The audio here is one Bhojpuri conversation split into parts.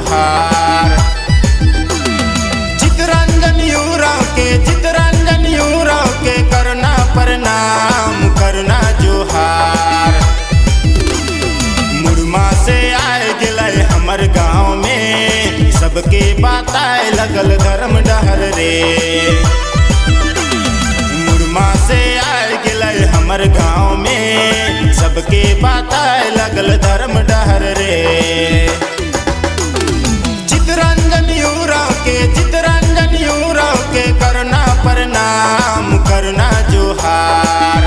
जोहार। चितरंजन यूराव के करना प्रणाम करना जोहार। मुरमा से आए गिलय हमर गाँव में सबके बताए लगल धर्म डहर रे। मुरमा से आए गिलय हमर गाँव में सबके बताए लगल धर्म डहर रे। चितरंजन यूराव के करना प्रणाम करना जोहार।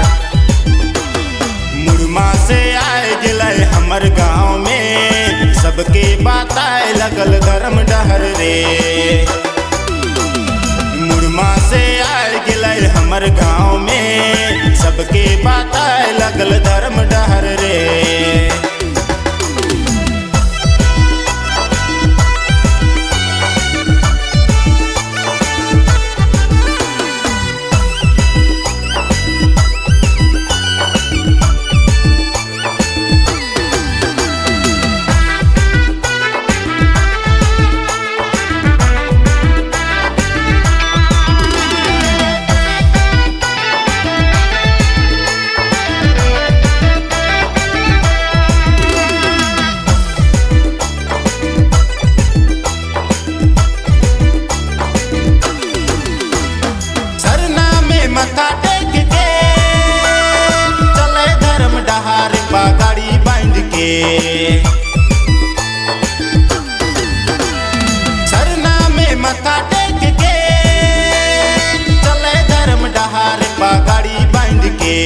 मुरमा से आए गिलय हमर गाँव में सबके बताए लगल धर्म डहर रे। मुरमा से आए गिलय हमर गाँव में सबके बताए लगल धर्म डहर रे। मथा टेक के चले धर्म डहार पगड़ी बांध के। सरना में मथा टेक के चले धर्म डहार पगड़ी बांध के।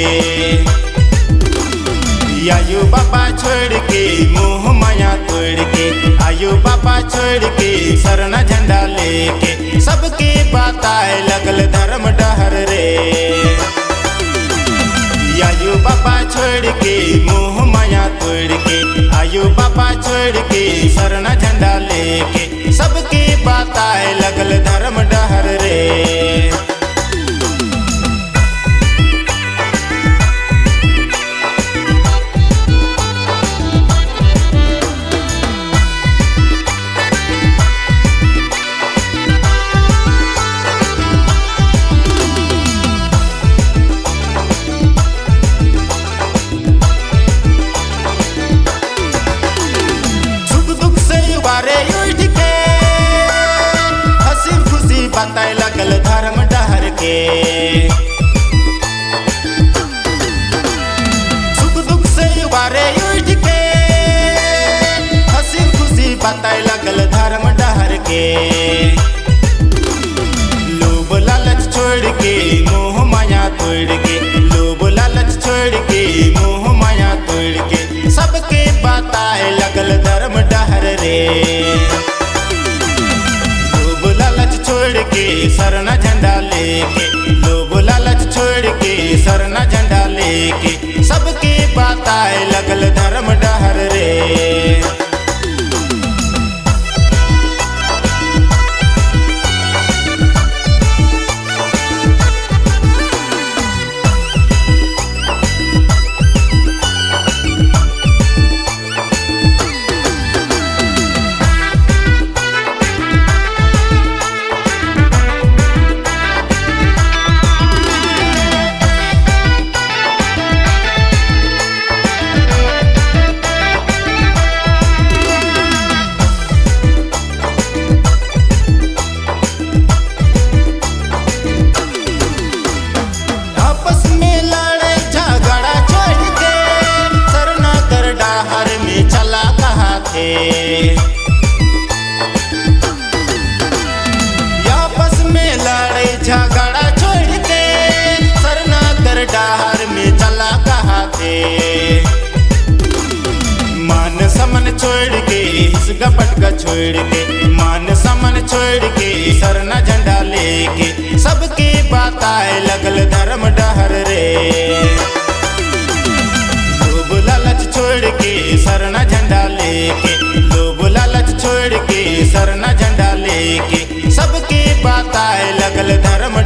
आयु बाबा छोड़ के मोह माया तोड़ के, आयु बाबा छोड़ के सरना झंडा लेके सबके बताए लगल धर्म डहर रे। आयु बाबा छोड़ के मोह माया तोड़ के, आयु बाबा छोड़ के सरना झंडा लेके सबके बताए लगल धर्म डहर रे। बताए लगल धर्म डहर के। सुख दुख से उबारे उठ के हंसी खुशी बताए लगल धर्म डहर के। लोभ लालच छोड़ के मोह माया तोड़ के, लोभ लालच छोड़ के मोह माया तोड़ के सबके बताए लगल धर्म डहर रे। छोड़ के सरना झंडा लेके, लोभ लालच छोड़ के सरना झंडा लेके सबके बताए लगल धर्म डहर रे। आपस में लड़े झगड़ा छोड़ के सरना कर डहर में चला कहा थे। मान समन छोड़ के गपट का छोड़ के, मान समन छोड़ के सरना झंडा लेके सबके बताए लगल धर्म डहर रे। लोभ लालच छोड़ के सरना झंडा लेके, लोभ लालच छोड़ के सरना झंडा लेके सबके बताए लगल धर्म